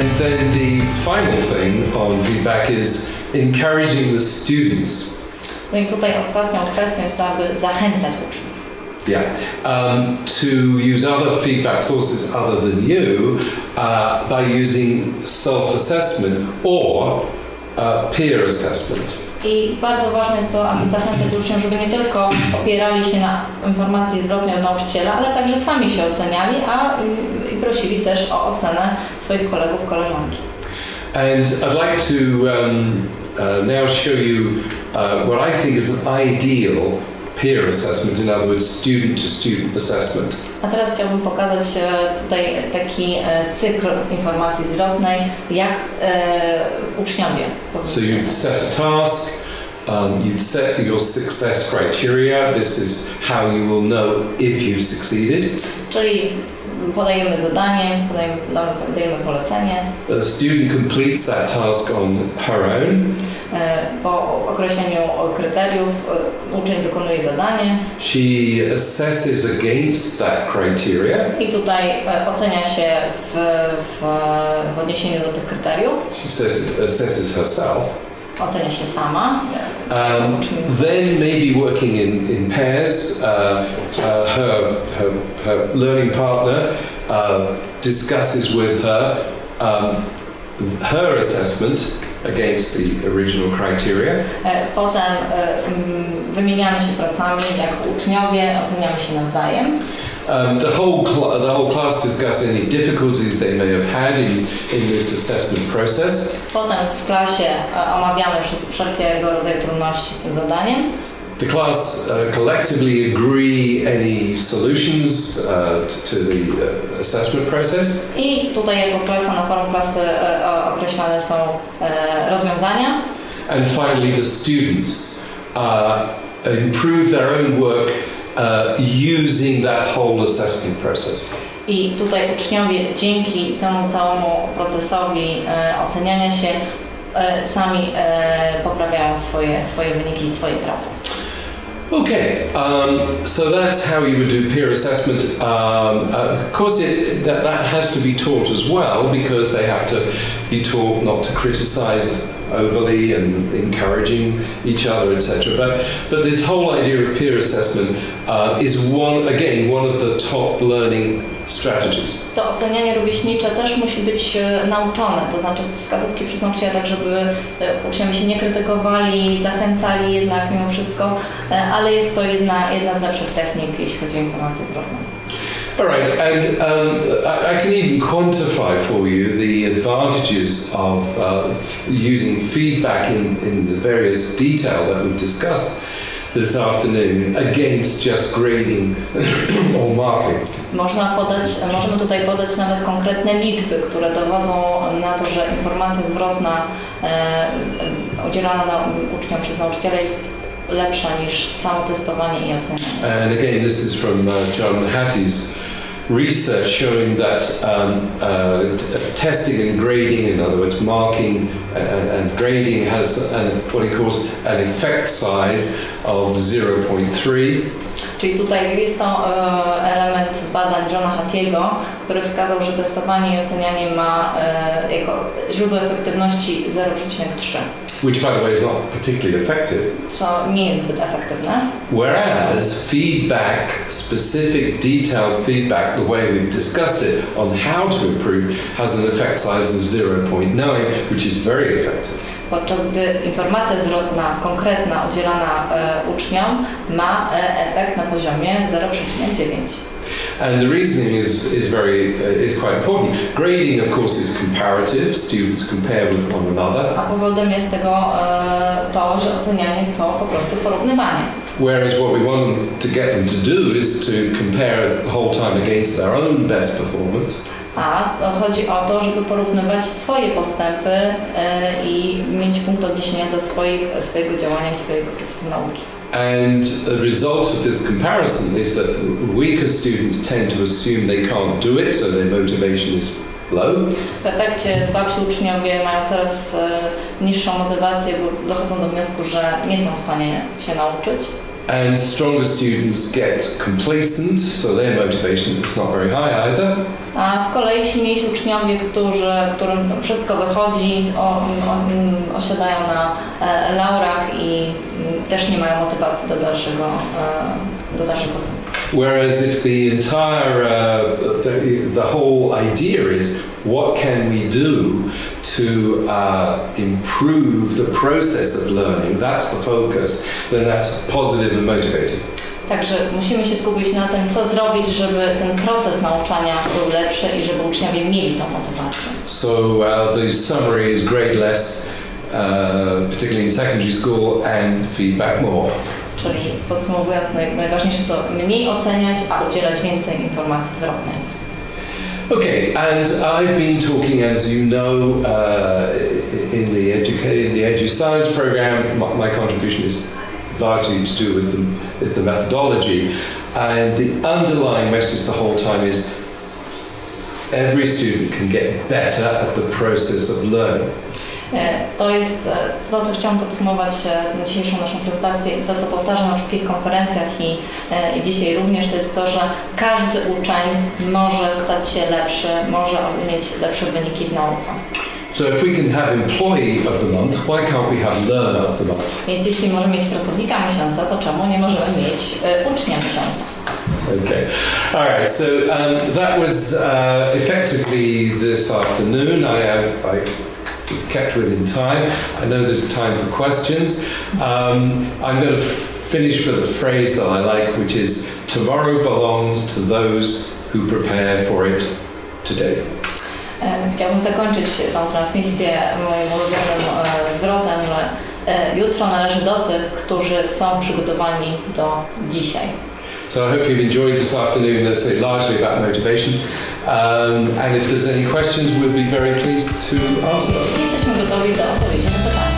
And then the final thing on feedback is encouraging the students. No i tutaj ostatnią kwestią jest to, aby zachęcać uczniów. Yeah, to use other feedback sources other than you by using self-assessment or peer assessment. I bardzo ważne jest to, aby zachęcać uczniów, żeby nie tylko opierali się na informacji zwrotnej od nauczyciela, ale także sami się oceniali, i prosili też o ocenę swoich kolegów, koleżanki. And I'd like to now show you what I think is an ideal peer assessment, in other words, student-to-student assessment. A teraz chciałbym pokazać tutaj taki cykl informacji zwrotnej, jak uczniowie So you'd set a task, you'd set your success criteria. This is how you will know if you've succeeded. Czyli podajemy zadanie, podajemy polecenie. The student completes that task on her own. Po określeniu kryteriów uczeń wykonuje zadanie. She assesses against that criteria. I tutaj ocenia się w odniesieniu do tych kryteriów. She assesses herself. Ocenia się sama. Then maybe working in pairs, her learning partner discusses with her her assessment against the original criteria. Potem wymieniamy się pracami jako uczniowie, oceniamy się nawzajem. The whole class discuss any difficulties they may have had in this assessment process. Potem w klasie omawiamy wszelkiego rodzaju trudności z tym zadaniem. The class collectively agree any solutions to the assessment process. I tutaj jako klasa, na forum klasy określane są rozwiązania. And finally the students improve their own work using that whole assessment process. I tutaj uczniowie dzięki temu całemu procesowi oceniania się sami poprawiają swoje wyniki i swoje prace. Okay, so that's how you would do peer assessment. Of course, that has to be taught as well, because they have to be taught not to criticize overly and encouraging each other, etc. But this whole idea of peer assessment is one of the top learning strategies. To ocenianie rówieśnicze też musi być nauczone, to znaczy wskazówki przez nauczyciela, tak żeby uczniowie się nie krytykowali, zachęcali jednak mimo wszystko, ale jest to jedna z lepszych technik, jeśli chodzi o informację zwrotną. All right, and I can even quantify for you the advantages of using feedback in the various detail that we've discussed this afternoon against just grading or marking. Możemy tutaj podać nawet konkretne liczby, które dowodzą na to, że informacja zwrotna udzielana uczniom przez nauczyciela jest lepsza niż samo testowanie i ocenianie. And again, this is from John Hattie's research showing that testing and grading, in other words, marking and grading, has what he calls an effect size of 0.3. Czyli tutaj jest to element badań Johna Hattiego, który wskazał, że testowanie i ocenianie ma jako źródło efektywności 0,3. Which, by the way, is not particularly effective. Co nie jest zbyt efektywne. Whereas feedback, specific detailed feedback, the way we've discussed it on how to improve, has an effect size of 0.9, which is very effective. Podczas gdy informacja zwrotna, konkretna, udzielana uczniom ma efekt na poziomie 0,9. And the reasoning is quite important. Grading, of course, is comparative. Students compare with one another. A powodem jest tego to, że ocenianie to po prostu porównywanie. Whereas what we want to get them to do is to compare the whole time against their own best performance. A chodzi o to, żeby porównywać swoje postępy i mieć punkt odniesienia do swojego działania i swojego procesu nauki. And the result of this comparison is that weaker students tend to assume they can't do it, so their motivation is low. W efekcie słabsi uczniowie mają coraz niższą motywację, bo dochodzą do wniosku, że nie są w stanie się nauczyć. And stronger students get complacent, so their motivation is not very high either. A z kolei silniejsi uczniowie, którym to wszystko wychodzi, osiadają na laurach i też nie mają motywacji do dalszego postępu. Whereas if the entire, the whole idea is what can we do to improve the process of learning, that's the focus, then that's positive and motivating. Także musimy się skupić na tym, co zrobić, żeby ten proces nauczania był lepszy i żeby uczniowie mieli tą motywację. So the summary is grade less, particularly in secondary school, and feedback more. Czyli podsumowując, najważniejsze to mniej oceniać, a udzielać więcej informacji zwrotnej. Okay, and I've been talking, as you know, in the Edu-Science program. My contribution is largely to do with the methodology, and the underlying message the whole time is every student can get better at the process of learning. To jest to, co chciałam podsumować dzisiejszą naszą prezentację, to, co powtarzam na wszystkich konferencjach i dzisiaj również, to jest to, że każdy uczeń może stać się lepszy, może mieć lepsze wyniki w nauce. So if we can have employee of the month, why can't we have learner of the month? Więc jeśli możemy mieć pracownika miesiąca, to czemu nie możemy mieć ucznia miesiąca? Okay. All right. So that was effectively this afternoon. I kept within time. I know there's time for questions. I'm going to finish with a phrase that I like, which is tomorrow belongs to those who prepare for it today. Chciałbym zakończyć tą transmisję moim ulubionym zwrotem, że jutro należy do tych, którzy są przygotowani do dzisiaj. So I hope you've enjoyed this afternoon, let's say largely about motivation. And if there's any questions, we'll be very pleased to answer them. Jesteśmy gotowi do odpowiedzi na pytania.